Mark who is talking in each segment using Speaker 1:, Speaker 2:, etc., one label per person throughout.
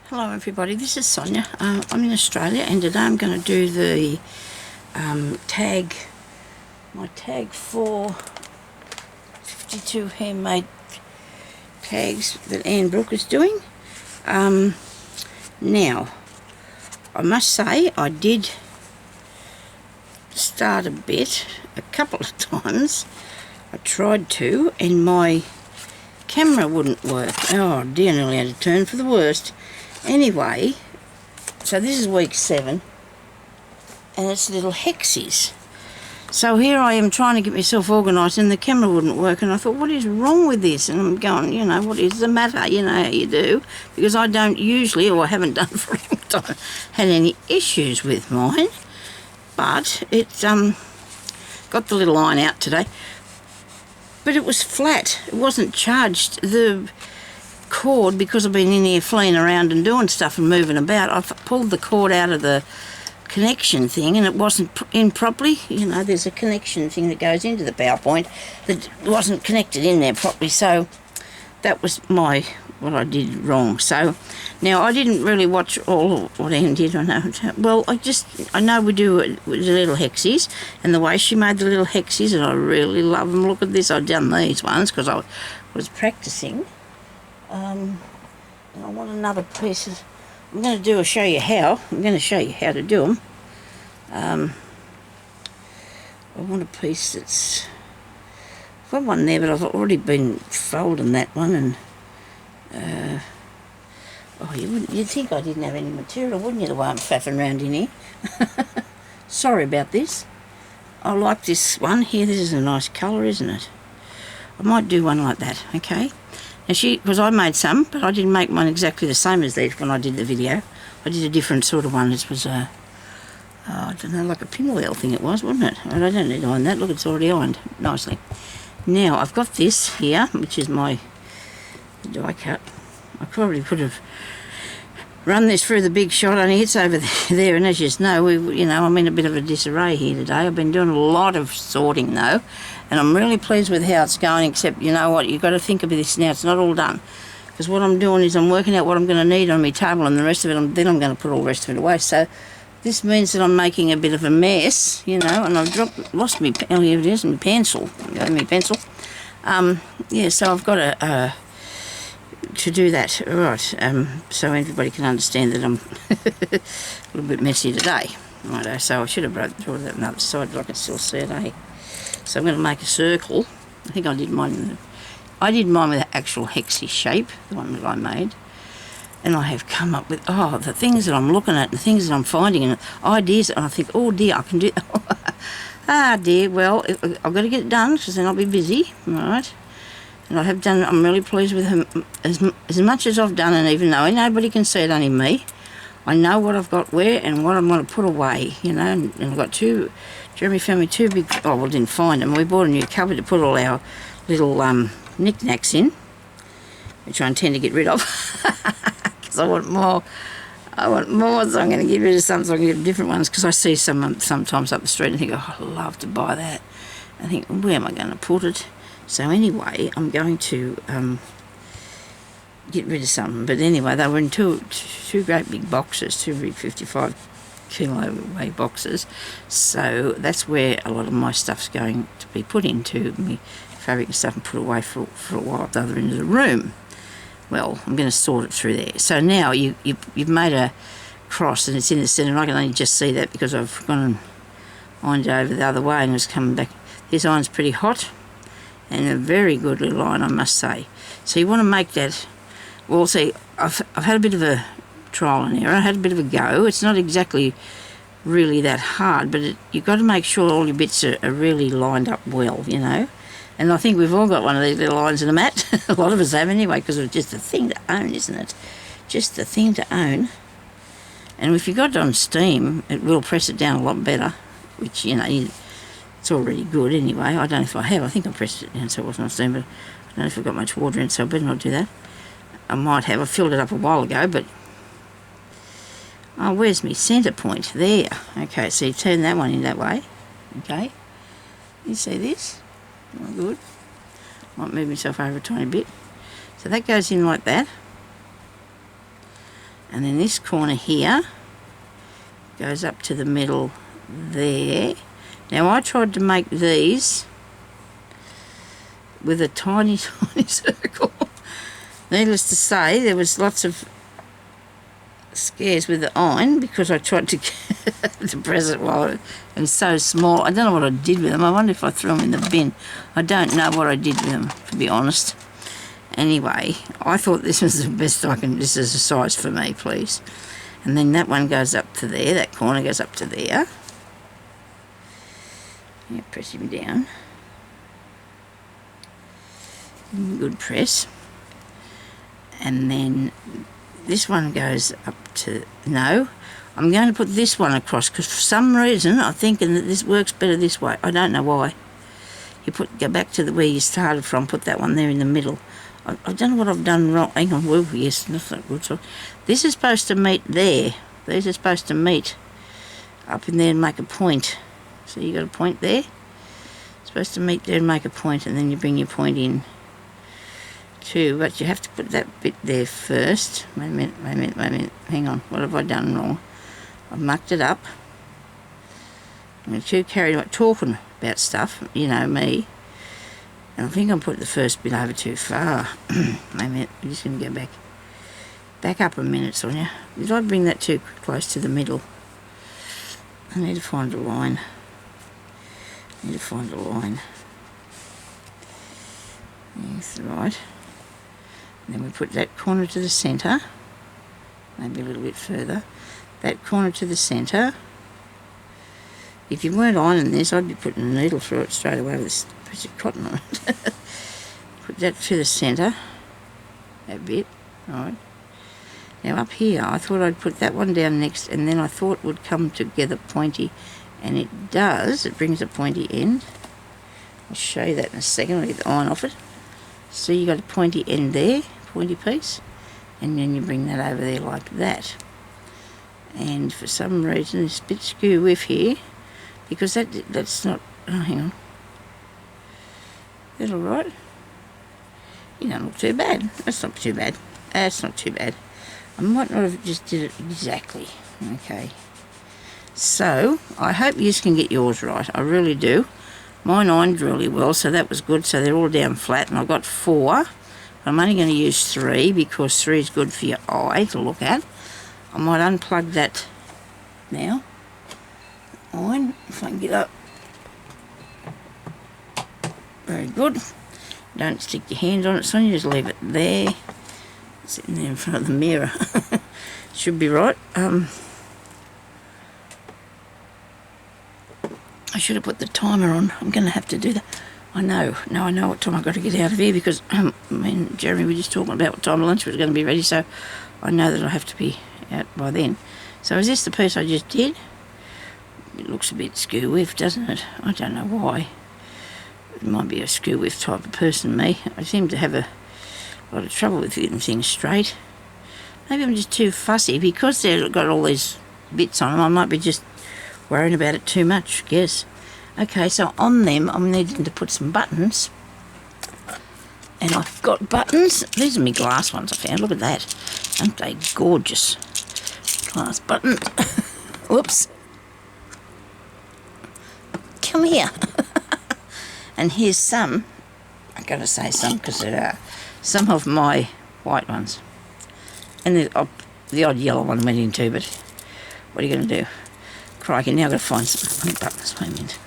Speaker 1: Hello everybody, this is Sonya. I'm in Australia and today I'm going to do the my tag for 52 handmade tags that Anne Brooke is doing. Now, I must say I did start a couple of times. I tried to and my camera wouldn't work. Oh dear, nearly had to turn for the worst. Anyway, so this is week 7 and it's little hexies. So here I am trying to get myself organised and the camera wouldn't work, and I thought, what is wrong with this? And I'm going, you know, what is the matter? You know how you do, because I don't usually, or I haven't done for a long time, had any issues with mine. But it got the little line out today, but it was flat. It wasn't charged. The cord, because I've been in here fleeing around and doing stuff and moving about, I've pulled the cord out of the connection thing and it wasn't in properly. You know, there's a connection thing that goes into the PowerPoint that wasn't connected in there properly, so that was what I did wrong. So now I didn't really watch all of what Anne did. I know, well, I know we do it with the little hexies, and the way she made the little hexies, and I really love them. Look at this, I've done these ones because I was practicing. And I want another piece of, I'm going to show you how to do them. I want a piece that's, I've got one there, but I've already been folding that one, and oh, you'd think I didn't have any material, wouldn't you, the way I'm faffing around in here? Sorry about this. I like this one here. This is a nice colour, isn't it? I might do one like that, okay? And because I made some, but I didn't make one exactly the same as these when I did the video. I did a different sort of one. This was I don't know, like a pinwheel thing it was, wasn't it? And I don't need to iron that. Look, it's already ironed nicely. Now, I've got this here, which is my die cut. I probably could have run this through the big shot, only it's over there, and as you know, I'm in a bit of a disarray here today. I've been doing a lot of sorting though, and I'm really pleased with how it's going, except, you know what, you've got to think of this now, it's not all done. Because what I'm doing is I'm working out what I'm going to need on my table, and the rest of it, then I'm going to put all the rest of it away. So this means that I'm making a bit of a mess, you know, and I've lost my, oh here it is, my pencil. Yeah, so I've got to do that, right, so everybody can understand that I'm a little bit messy today. Right, so I should have brought that another side, but I can still see it, eh? So I'm going to make a circle. I think I did mine with the actual hexy shape, the one that I made. And I have come up with, the things that I'm looking at, the things that I'm finding, and ideas, and I think, oh dear, I can do that. Ah dear, well, I've got to get it done, because then I'll be busy, right? And I have done, I'm really pleased with him, as much as I've done, and even though nobody can see it, only me, I know what I've got where and what I'm going to put away, you know, and I've got Jeremy found me 2 big, didn't find them, we bought a new cupboard to put all our little knickknacks in, which I intend to get rid of, because I want more, so I'm going to get rid of some, so I can get different ones, because I see some sometimes up the street and think, oh, I'd love to buy that. I think, where am I going to put it? So anyway, I'm going to get rid of some. But anyway, they were in two great big boxes, 2 big 55 kilo weight boxes. So that's where a lot of my stuff's going to be put into, me fabric and stuff, and put away for a while at the other end of the room. Well, I'm going to sort it through there. So now you've made a cross and it's in the centre, and I can only just see that because I've gone and ironed it over the other way and it's coming back. This iron's pretty hot. And a very good little line, I must say. So you want to make that, well, see, I've had a bit of a trial and error, I had a bit of a go. It's not exactly really that hard, but you've got to make sure all your bits are really lined up well, you know. And I think we've all got one of these little lines in the mat. A lot of us have anyway, because it's just a thing to own, isn't it? Just the thing to own. And if you've got it on steam, it will press it down a lot better, which, you know, it's already good anyway. I don't know if I have. I think I pressed it down so it wasn't on steam, but I don't know if I've got much water in it, so I better not do that. I might have. I filled it up a while ago, but... oh, where's my centre point? There. Okay, so you turn that one in that way. Okay. You see this? Oh, good. Might move myself over a tiny bit. So that goes in like that. And then this corner here goes up to the middle there. Now I tried to make these with a tiny, tiny circle. Needless to say, there was lots of scares with the iron because I tried to press it while it was so small. I don't know what I did with them. I wonder if I threw them in the bin. I don't know what I did with them, to be honest. Anyway, I thought this was the best I can. This is a size for me, please. And then that one goes up to there. That corner goes up to there. Yeah, press him down. Good press. And then this one goes up to, no, I'm going to put this one across because for some reason I'm thinking that this works better this way. I don't know why. Go back to where you started from, put that one there in the middle. I don't know what I've done wrong. Hang on, well, yes, that's not good. So this is supposed to meet there. These are supposed to meet up in there and make a point. So you got a point there. It's supposed to meet there and make a point, and then you bring your point in too. But you have to put that bit there first. Wait a minute. Hang on, what have I done wrong? I've mucked it up. I'm too carried away talking about stuff, you know me. And I think I put the first bit over too far. Wait a minute, I'm just going to go back up a minute, Sonya. Did I bring that too close to the middle? I need to find a line. Yes, right. And then we put that corner to the centre. Maybe a little bit further. That corner to the centre. If you weren't ironing this, I'd be putting a needle through it straight away with this piece of cotton on it. Put that to the centre. That bit. Right. Now up here, I thought I'd put that one down next, and then I thought it would come together pointy. And it does. It brings a pointy end. I'll show you that in a second. I'll get the iron off it. So you got a pointy end there, pointy piece. And then you bring that over there like that. And for some reason, it's a bit skew with here. Because that's not... Oh, hang on. Is that alright? You don't look too bad. That's not too bad. That's not too bad. I might not have just did it exactly. Okay. So, I hope you can get yours right. I really do. Mine ironed really well, so that was good. So they're all down flat, and I got 4. I'm only going to use 3 because 3 is good for your eye to look at. I might unplug that now. Iron, if I can get up. Very good. Don't stick your hand on it, Sonya, just leave it there. Sitting there in front of the mirror. Should be right. I should have put the timer on. I'm going to have to do that. I know. Now I know what time I've got to get out of here because me and Jeremy were just talking about what time lunch was going to be ready, so I know that I have to be out by then. So is this the piece I just did? It looks a bit skew-whiff, doesn't it? I don't know why. It might be a skew-whiff type of person, me. I seem to have a lot of trouble with getting things straight. Maybe I'm just too fussy because they've got all these bits on them. I might be just worrying about it too much, I guess. Okay, so on them I'm needing to put some buttons. And I've got buttons. These are my glass ones I found. Look at that. Aren't they gorgeous? Glass buttons. Whoops. Come here. And here's some. I'm going to say some because there are some of my white ones. And the odd yellow one went in too, but what are you going to do? Crikey, now I've got to find some buttons. Wait a minute.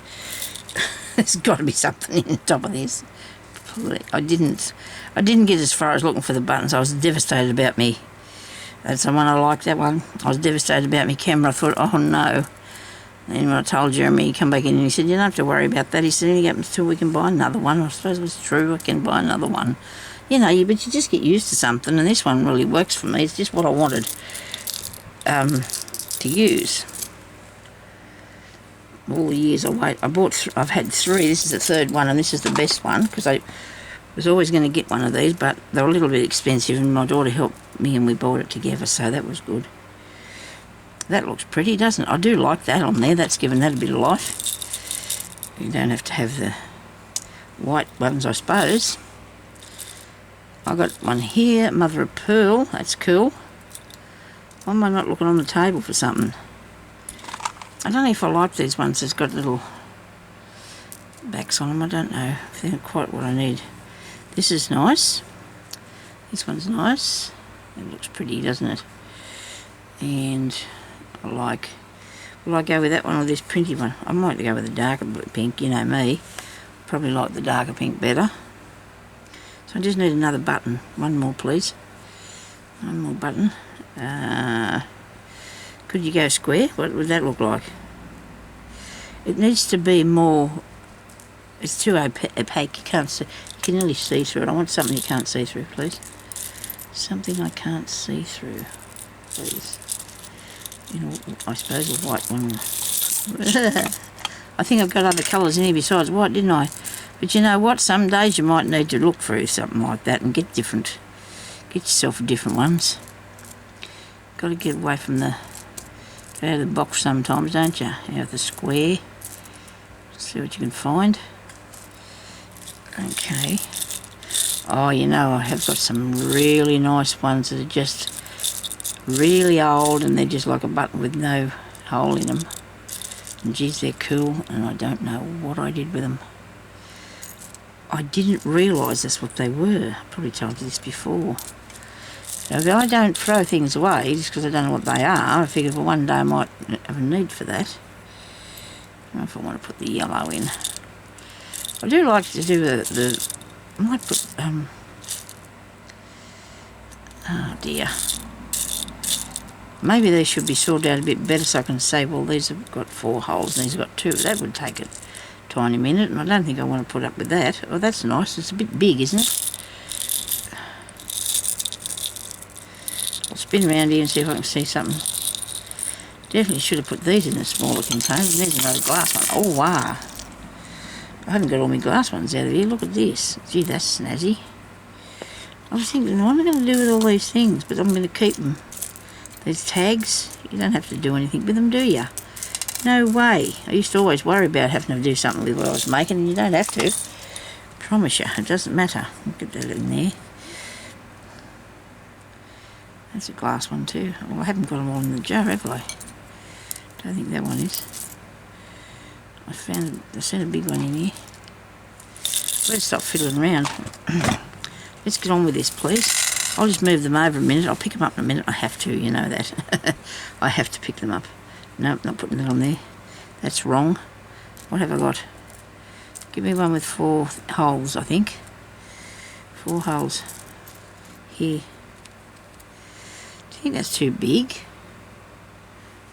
Speaker 1: There's got to be something in the top of this. I didn't get as far as looking for the buttons. I was devastated about me. That's the one I liked, that one. I was devastated about my camera. I thought, oh no. And then when I told Jeremy, he come back in and he said, you don't have to worry about that. He said, anything happens till we can buy another one. I suppose it was true, I can buy another one. You know, but you just get used to something, and this one really works for me. It's just what I wanted to use. All the years I wait. I've had 3. This is the 3rd one, and this is the best one because I was always going to get one of these, but they were a little bit expensive, and my daughter helped me, and we bought it together, so that was good. That looks pretty, doesn't it? I do like that on there. That's given that a bit of life. You don't have to have the white ones, I suppose. I got one here, Mother of Pearl. That's cool. Why am I not looking on the table for something? I don't know if I like these ones that's got little backs on them. I don't know if they're quite what I need. This is nice. This one's nice. It looks pretty, doesn't it? And I like... Will I go with that one or this printy one? I might go with the darker pink, you know me. Probably like the darker pink better. So I just need another button. One more, please. One more button. Could you go square? What would that look like? It needs to be more... It's too opaque. You can't see. You can nearly see through it. I want something you can't see through, please. Something I can't see through, please. You know, I suppose a white one. I think I've got other colours in here besides white, didn't I? But you know what? Some days you might need to look through something like that and get different. Get yourself different ones. Got to get away from the... Get out of the box sometimes, don't you? Out of the square. See what you can find. Okay. Oh, you know, I have got some really nice ones that are just really old and they're just like a button with no hole in them. And geez, they're cool and I don't know what I did with them. I didn't realise that's what they were. I probably told you this before. So I don't throw things away just because I don't know what they are. I figured for one day I might have a need for that. I don't know if I want to put the yellow in. I do like to do the I might put, oh dear. Maybe they should be sorted out a bit better so I can say, well, these have got 4 holes and these have got 2. That would take a tiny minute, and I don't think I want to put up with that. Oh, that's nice. It's a bit big, isn't it? I'll spin around here and see if I can see something. Definitely should have put these in a smaller container. There's another glass one. Oh, wow. I haven't got all my glass ones out of here. Look at this. Gee, that's snazzy. I was thinking, what am I going to do with all these things? But I'm going to keep them. These tags, you don't have to do anything with them, do you? No way. I used to always worry about having to do something with what I was making, and you don't have to. Promise you, it doesn't matter. I'll get that in there. That's a glass one too. Well, I haven't got them all in the jar, have I? Don't think that one is. I seen a big one in here. Let's stop fiddling around. Let's get on with this, please. I'll just move them over a minute. I'll pick them up in a minute. I have to, you know that. I have to pick them up. Nope, not putting that on there. That's wrong. What have I got? Give me one with 4 holes, I think. 4 holes. Here. Do you think that's too big?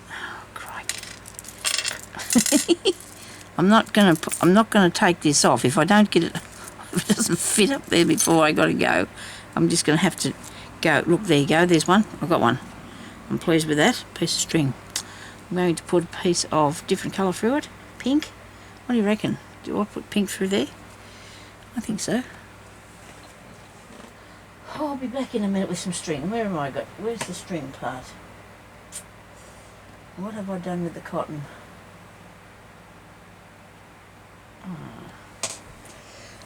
Speaker 1: Oh, crikey. I'm not gonna take this off if I don't get it. If it doesn't fit up there before I got to go. I'm just going to have to go. Look, there you go. There's one. I've got one. I'm pleased with that. Piece of string. I'm going to put a piece of different colour through it. Pink. What do you reckon? Do I put pink through there? I think so. Oh, I'll be back in a minute with some string. Where am I got? Where's the string part? What have I done with the cotton? Oh.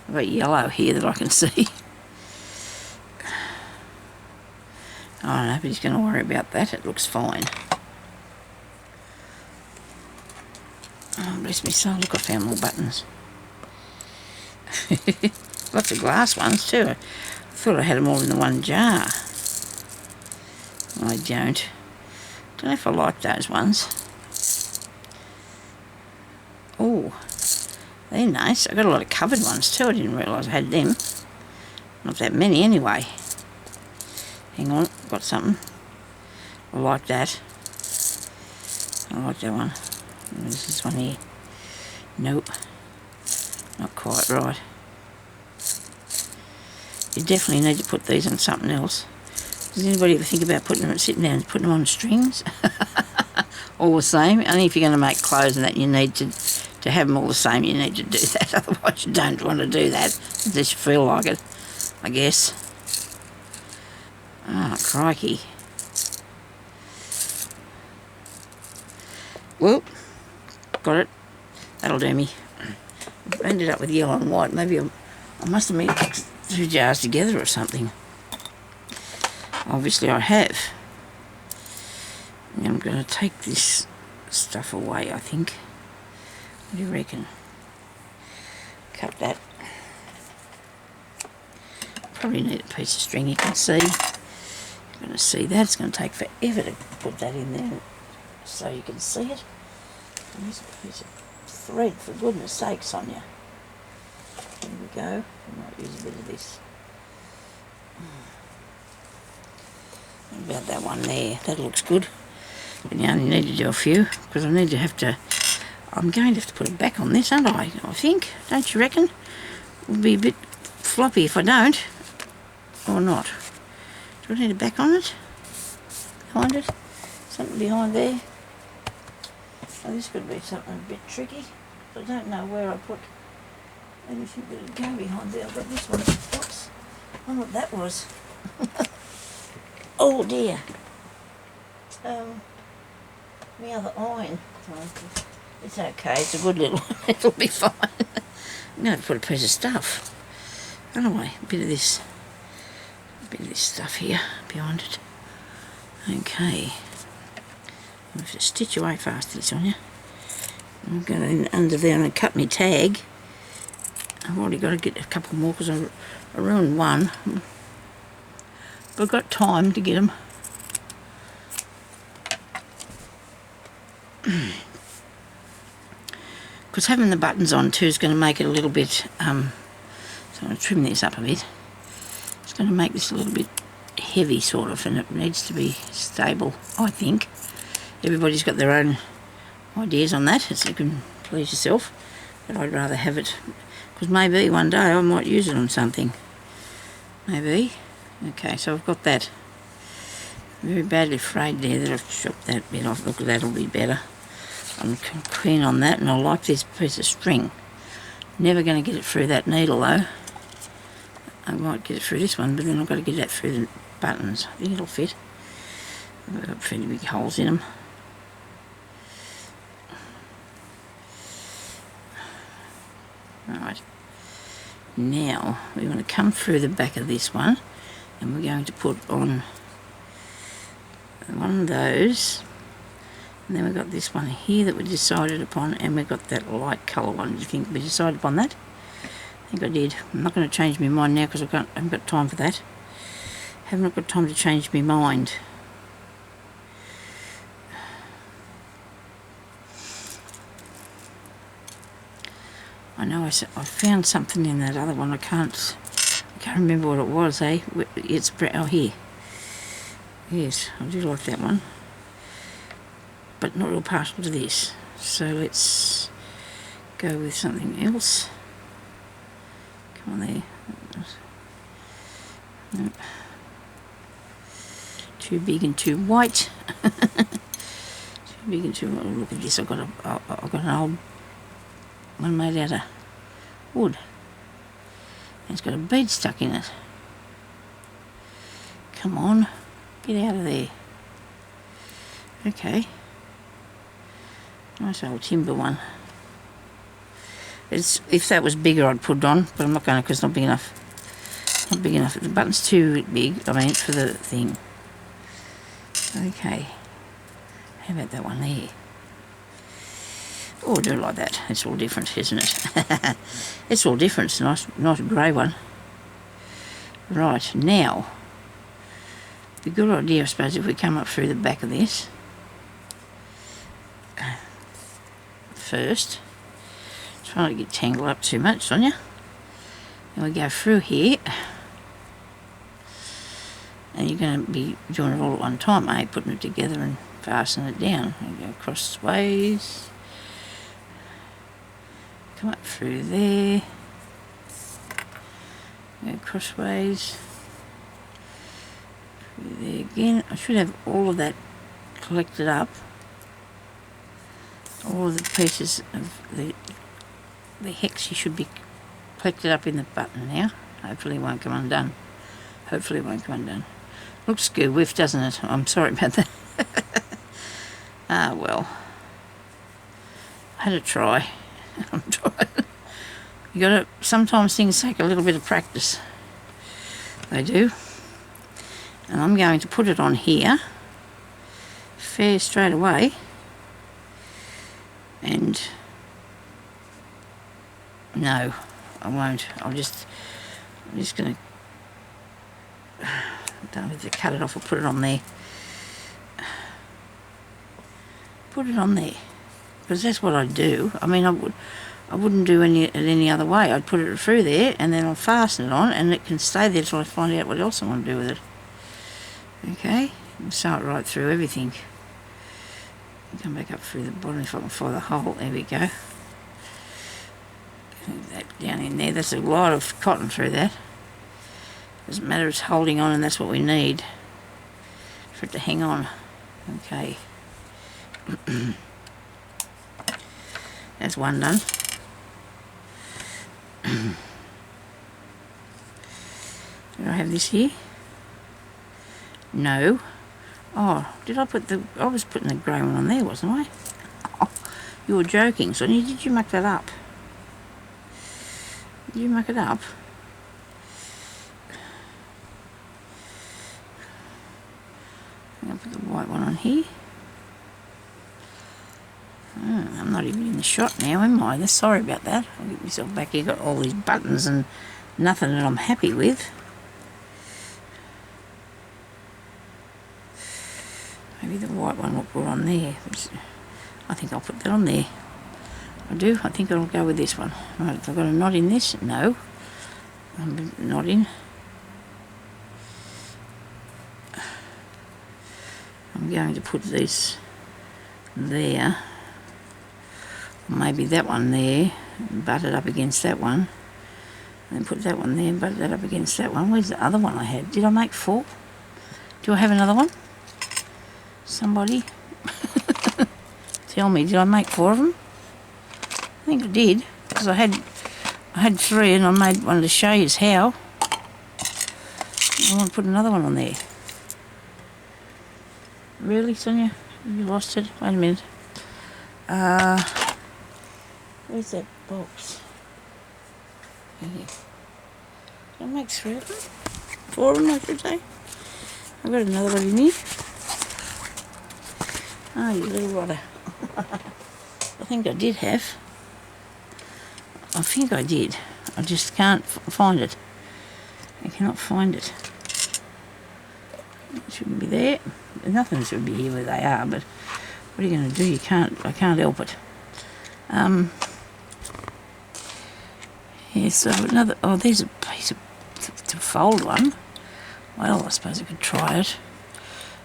Speaker 1: I've got yellow here that I can see. Oh, nobody's going to worry about that. It looks fine. Oh, bless me soul. Look, I found more buttons. Lots of glass ones too. I thought I had them all in the one jar. I don't. Don't know if I like those ones. Oh, they're nice. I got a lot of covered ones too. I didn't realise I had them. Not that many anyway. Hang on, got something. I like that. I like that one. There's this one here. Nope. Not quite right. You definitely need to put these on something else. Does anybody ever think about sitting down and putting them on strings? All the same. Only if you're going to make clothes and that you need to have them all the same, you need to do that. Otherwise you don't want to do that unless you feel like it, I guess. Ah, oh, crikey. Well, got it. That'll do me. I've ended up with yellow and white. Maybe I must have mixed 2 jars together or something. Obviously I have. And I'm going to take this stuff away, I think. What do you reckon? Cut that. Probably need a piece of string, you can see. You're going to see that. It's going to take forever to put that in there so you can see it. And use a piece of thread, for goodness sake, Sonya. There we go. I might use a bit of this. What about that one there? That looks good. But you only need to do a few, because I'm going to have to put it back on this, aren't I think? Don't you reckon? It'll be a bit floppy if I don't. Or not. Do I need a back on it? Behind it? Something behind there? Oh, this could be something a bit tricky. I don't know where I put anything that would go behind there. I've got this one. Oops. I wonder what that was. Oh dear. My other iron. It's okay, it's a good little one. It'll be fine. I'm going to put a piece of stuff. Anyway, a bit of this stuff here behind it. Okay. I have to stitch away fast this on you. I'm going under there and cut my tag. I've already got to get a couple more because I ruined one. But I've got time to get them. Because having the buttons on too is going to make it a little bit, so I'm going to trim this up a bit. It's going to make this a little bit heavy sort of, and it needs to be stable, I think. Everybody's got their own ideas on that, so you can please yourself. But I'd rather have it, because maybe one day I might use it on something. Maybe. Okay, so I've got that. I'm very badly afraid there that I've chopped that bit off. Look, that'll be better. I'm keen on that, and I like this piece of string. Never going to get it through that needle though. I might get it through this one, but then I've got to get that through the buttons. I think it'll fit. I've got pretty big holes in them. Right. Now we're going to come through the back of this one, and we're going to put on one of those. And then we've got this one here that we decided upon, and we've got that light colour one. Do you think we decided upon that? I think I did. I'm not going to change my mind now because I haven't got time for that. Haven't got time to change my mind. I know I found something in that other one. I can't remember what it was, eh? It's oh, here. Yes, I do like that one. But not real partial to this. So let's go with something else. Come on there. Nope. Too big and too white. Too big and too white. Oh, look at this. I've got an old one made out of wood. And it's got a bead stuck in it. Come on. Get out of there. Okay. Nice old timber one. If that was bigger I'd put it on, but I'm not going to because it's not big enough. Not big enough. The button's too big, I mean, for the thing. Okay. How about that one there? Oh, I do like that. It's all different, isn't it? It's all different. It's a nice grey one. Right, now, it'd be a good idea, I suppose, if we come up through the back of this. First. Try not to get tangled up too much, Sonya. And we go through here. And you're going to be doing it all at one time, eh? Putting it together and fasten it down. And go crossways. Come up through there. Go crossways. Through there again. I should have all of that collected up. All of the pieces of the hex you should be collected up in the button now. Hopefully it won't come undone. Hopefully it won't come undone. Looks good whiff, doesn't it? I'm sorry about that. Ah, well. I had a try. I'm trying. You gotta, sometimes things take a little bit of practice. They do. And I'm going to put it on here fair straight away, and no, I won't. I'm just going to, don't have to cut it off or put it on there. Put it on there, because that's what I'd do. I mean, I wouldn't do it any other way. I'd put it through there, and then I'll fasten it on, and it can stay there till I find out what else I want to do with it. Okay, and sew it right through everything. Come back up through the bottom if I can find the hole. There we go. That down in there. That's a lot of cotton through that. Doesn't matter, it's holding on, and that's what we need for it to hang on. Okay. That's one done. Do I have this here? No. Oh, did I put the... I was putting the grey one on there, wasn't I? Oh, you were joking, Sonya. Did you muck that up? Did you muck it up? I'll put the white one on here. Oh, I'm not even in the shot now, am I? Sorry about that. I'll get myself back here. Got all these buttons and nothing that I'm happy with. Maybe the white one will put on there. I think I'll put that on there. I do. I think I'll go with this one. Right, have I got a knot in this? No. I'm not in. I'm going to put this there. Maybe that one there, butt it up against that one, and then put that one there and butt that up against that one. Where's the other one I had? Did I make 4? Do I have another one? Somebody? Tell me, did I make 4 of them? I think I did, because I had 3 and I made one to show you how. I want to put another one on there. Really, Sonya? You lost it? Wait a minute. Where's that box? Here. Did I make 3 of them? 4 of them, I should say. I've got another one in here. Oh, you little rotter. I think I did have. I think I did. I just can't find it. I cannot find it. It shouldn't be there. Nothing should be here where they are, but what are you going to do? I can't help it. Yeah, so another, oh, there's a piece of, to fold one. Well, I suppose I could try it.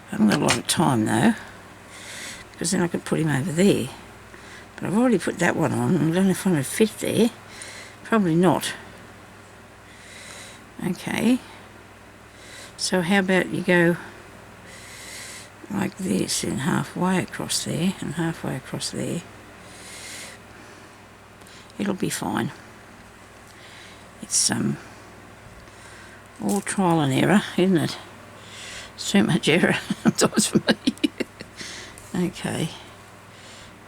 Speaker 1: I haven't got a lot of time though, because then I could put him over there. But I've already put that one on, and I don't know if I'm going to fit there. Probably not. Okay. So how about you go like this, and halfway across there, and halfway across there. It'll be fine. It's all trial and error, isn't it? It's too much error sometimes for me. Okay,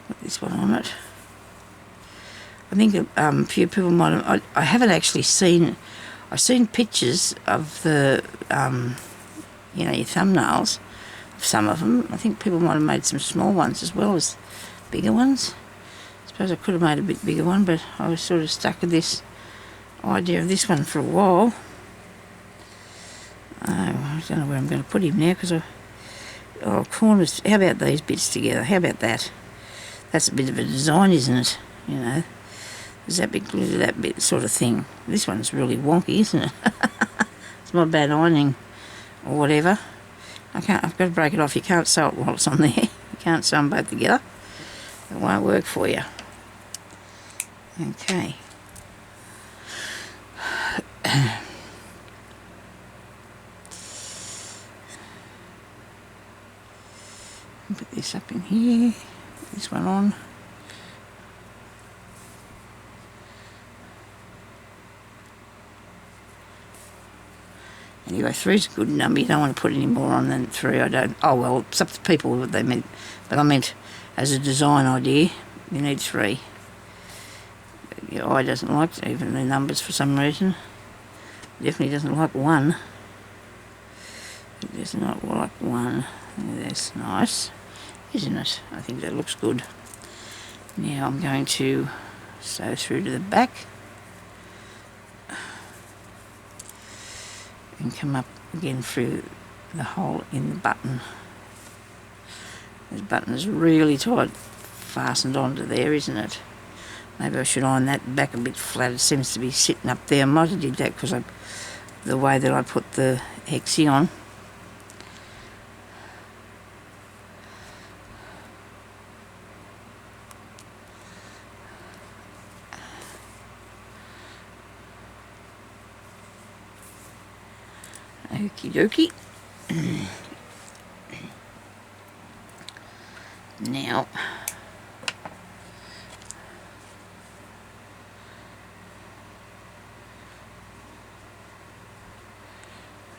Speaker 1: put this one on it. I think a few people might have, I haven't actually seen, I've seen pictures of the, you know, your thumbnails of some of them. I think people might have made some small ones as well as bigger ones. I suppose I could have made a bit bigger one, but I was sort of stuck with this idea of this one for a while. I don't know where I'm going to put him now, because corners, how about these bits together? How about that? That's a bit of a design, isn't it? You know, there's that bit glue to that bit sort of thing. This one's really wonky, isn't it? It's not bad ironing or whatever. I've got to break it off. You can't sew it while it's on there. You can't sew them both together. It won't work for you. Okay. Put this up in here, put this one on. Anyway, 3's a good number. You don't want to put any more on than 3. I don't. Oh well, it's up to people what they meant. But I meant as a design idea, you need 3. Your eye doesn't like even the numbers for some reason. Definitely doesn't like 1. It does not like 1. That's nice. isn't it? I think that looks good. Now I'm going to sew through to the back and come up again through the hole in the button. This button is really tight fastened onto there, isn't it? Maybe I should iron that back a bit flat. It seems to be sitting up there. I might have did that because the way that I put the hexie on. Okie dokie. Now,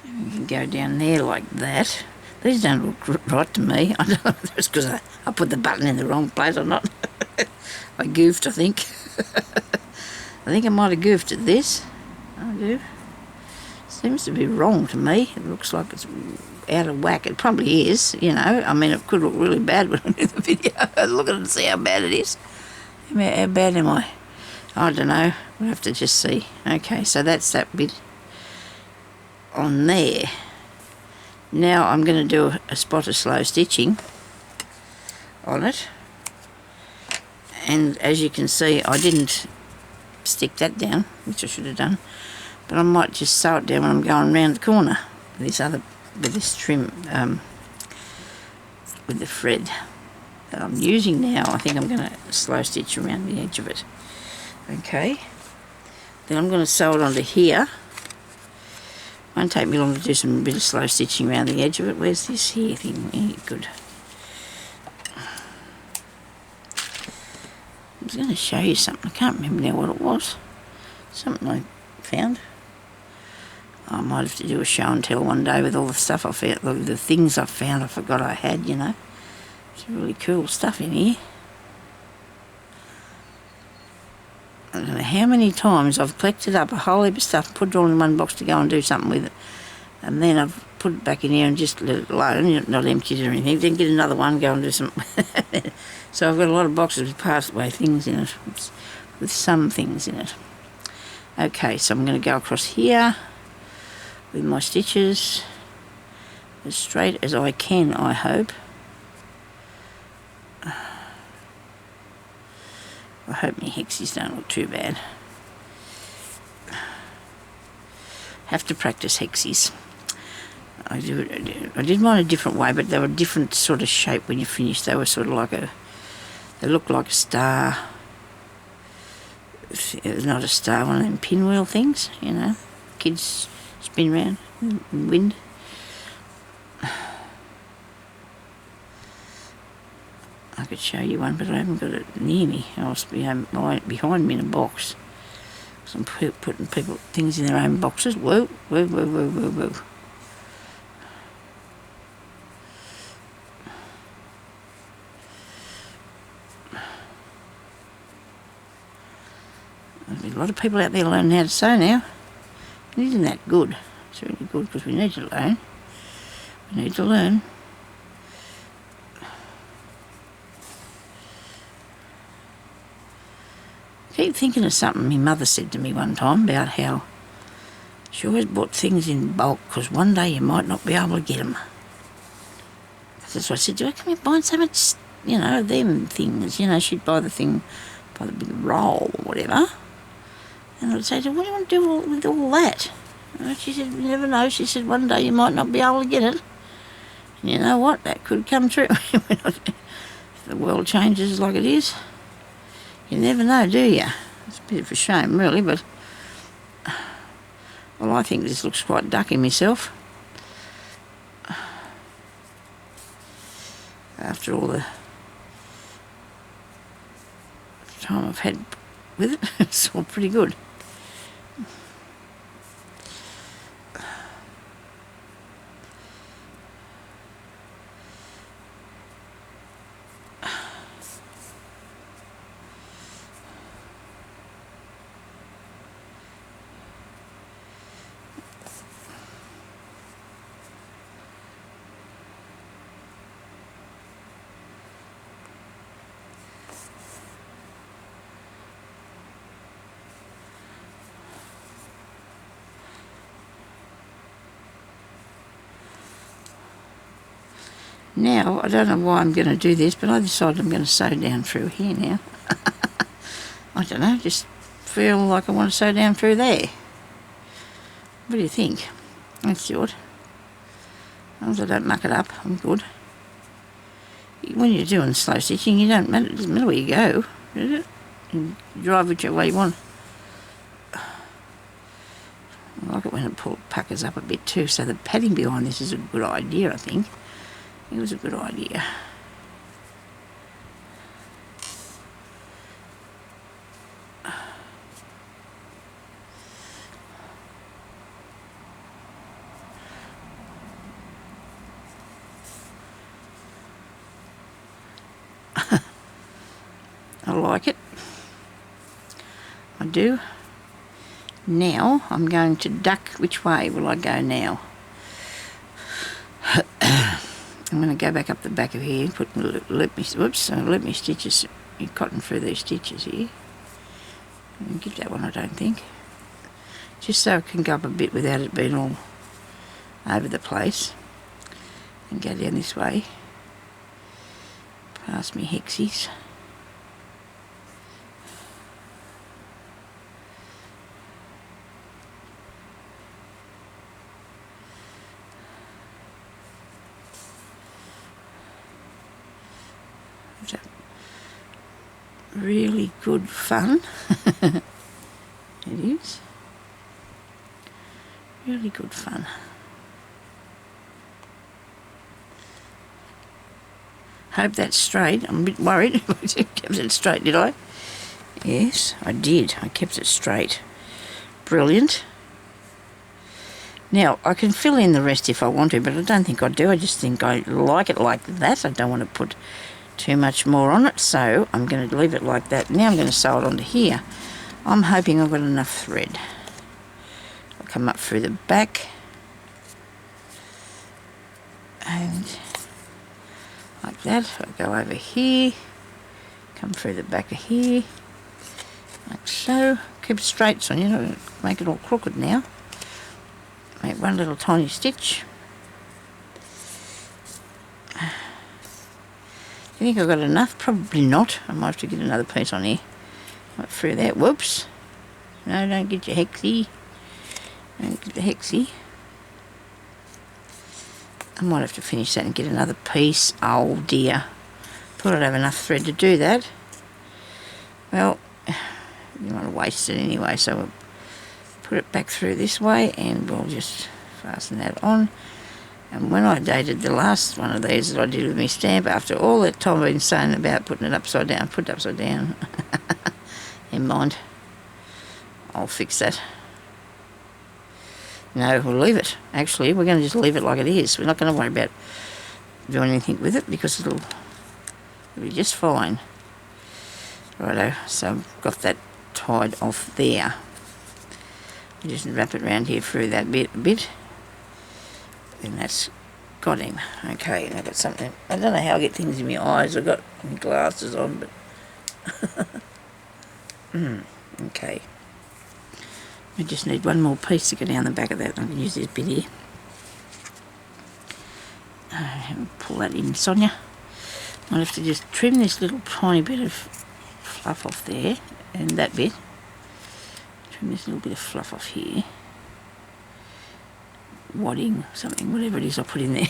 Speaker 1: you can go down there like that. These don't look right to me. I don't know if it's because I put the button in the wrong place or not. I goofed, I think. I think I might have goofed at this. I do. Seems to be wrong to me. It looks like it's out of whack. It probably is, you know. I mean, it could look really bad when I do the video. Look at it and see how bad it is. How bad am I? I don't know. We'll have to just see. Okay, so that's that bit on there. Now I'm going to do a spot of slow stitching on it. And as you can see, I didn't stick that down, which I should have done. But I might just sew it down when I'm going around the corner with this trim, with the thread that I'm using now. I think I'm going to slow stitch around the edge of it. Okay. Then I'm going to sew it onto here. Won't take me long to do some bit of slow stitching around the edge of it. Where's this here thing? Yeah, good. I was going to show you something. I can't remember now what it was. Something I found. I might have to do a show and tell one day with all the stuff I found, the things I found I forgot I had, you know. Some really cool stuff in here. I don't know how many times I've collected up a whole heap of stuff and put it all in one box to go and do something with it. And then I've put it back in here and just let it alone, not emptied it or anything. Then get another one, go and do something. So I've got a lot of boxes with passed away things in it, with some things in it. Okay, so I'm going to go across here with my stitches as straight as I can, I hope. I hope my hexies don't look too bad. Have to practice hexies. I did mine a different way, but they were a different sort of shape when you finish. They were sort of like they looked like a star. It was not a star, one of them pinwheel things, you know, kids spin around in the wind. I could show you one, but I haven't got it near me. I'll be behind me in a box. So I'm putting things in their own boxes. Whoa, whoa, whoa, whoa, whoa, whoa. There's a lot of people out there learning how to sew now. It isn't that good. It's really good because we need to learn. We need to learn. I keep thinking of something my mother said to me one time about how she always bought things in bulk because one day you might not be able to get them. That's what I said to her. Can you buy so much, you know, them things? You know, she'd buy the thing by the big roll or whatever. And I'd say to her, what do you want to do with all that? And she said, you never know. She said, one day you might not be able to get it. And you know what? That could come true. If the world changes like it is. You never know, do you? It's a bit of a shame, really, but... Well, I think this looks quite ducky myself. After all the time I've had with it, it's all pretty good. Now, I don't know why I'm going to do this, but I decided I'm going to sew down through here now. I don't know, just feel like I want to sew down through there. What do you think? Let's do it. As long as I don't muck it up, I'm good. When you're doing slow stitching, it doesn't matter where you go, does it? You drive whichever way you want. I like it when it puckers up a bit too, so the padding behind this is a good idea, I think. It was a good idea. I like it. I do. Now I'm going to duck. Which way will I go now? I'm going to go back up the back of here, let me stitches, cotton through these stitches here. Give that one, I don't think. Just so it can go up a bit without it being all over the place. And go down this way, past me hexies. Really good fun. It is really good fun. Hope that's straight. I'm a bit worried. I kept it straight, did I? Yes, I did. I kept it straight. Brilliant. Now, I can fill in the rest if I want to, but I don't think I do. I just think I like it like that. I don't want to put too much more on it, so I'm going to leave it like that. Now I'm going to sew it onto here. I'm hoping I've got enough thread. I'll come up through the back and like that. I'll go over here, come through the back of here, like so. Keep it straight, Sonya, don't make it all crooked now. Make one little tiny stitch. I think I've got enough? Probably not. I might have to get another piece on here. Right through that. Whoops. No, don't get your hexie. Don't get the hexie. I might have to finish that and get another piece. Oh dear. Thought I'd have enough thread to do that. Well, you want to waste it anyway, so we'll put it back through this way and we'll just fasten that on. And when I dated the last one of these that I did with my stamp, after all that time I've been saying about putting it upside down, put it upside down. Never mind. I'll fix that. No, we'll leave it. Actually, we're going to just leave it like it is. We're not going to worry about doing anything with it because it'll be just fine. Righto, so I've got that tied off there. Just wrap it around here through that bit a bit. And that's got him. Okay, and I've got something. I don't know how I get things in my eyes. I've got my glasses on, but okay. I just need one more piece to go down the back of that. I can use this bit here. Pull that in, Sonya. I'll have to just trim this little tiny bit of fluff off there, and that bit. Trim this little bit of fluff off here. Wadding, something, whatever it is I put in there.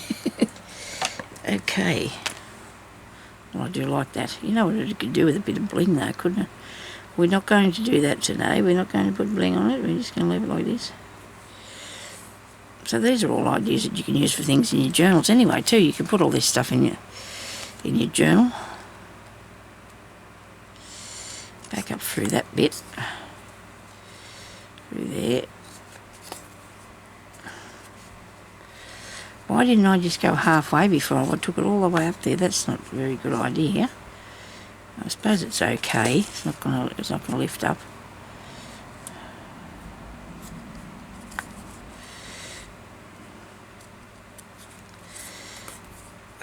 Speaker 1: Okay. Well, I do like that. You know what it could do with a bit of bling though, couldn't it? We're not going to do that today. We're not going to put bling on it. We're just going to leave it like this. So these are all ideas that you can use for things in your journals anyway too. You can put all this stuff in your journal. Back up through that bit. Through there. Why didn't I just go halfway before I took it all the way up there? That's not a very good idea. I suppose it's okay. It's not gonna lift up.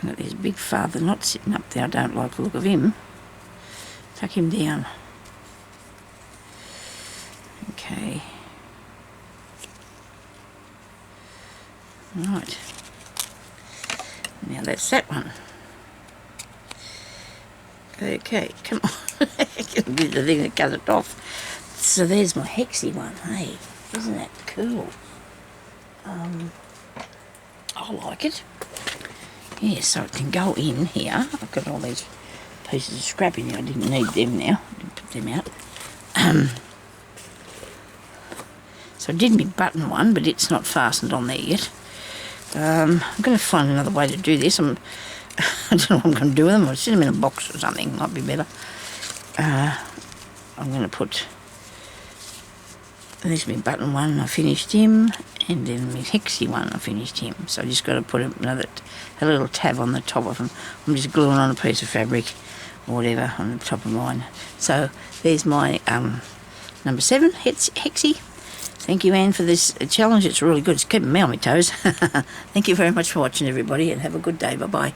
Speaker 1: And there's a big father not sitting up there. I don't like the look of him. Tuck him down. Okay. Right. Now that's that one. Okay, come on. Be the thing that cut it off. So there's my hexy one, hey? Isn't that cool? I like it. Yeah, so it can go in here. I've got all these pieces of scrap in there. I didn't need them now. I didn't put them out. So I did my button one, but it's not fastened on there yet. I'm going to find another way to do this. I don't know what I'm going to do with them. I'll sit them in a box or something. Might be better. I'm going to put... There's my button one. I finished him. And then my hexy one, I finished him. So I just got to put a little tab on the top of them. I'm just gluing on a piece of fabric or whatever on the top of mine. So there's my number 7, hexy. Thank you, Anne, for this challenge. It's really good. It's keeping me on my toes. Thank you very much for watching, everybody, and have a good day. Bye-bye.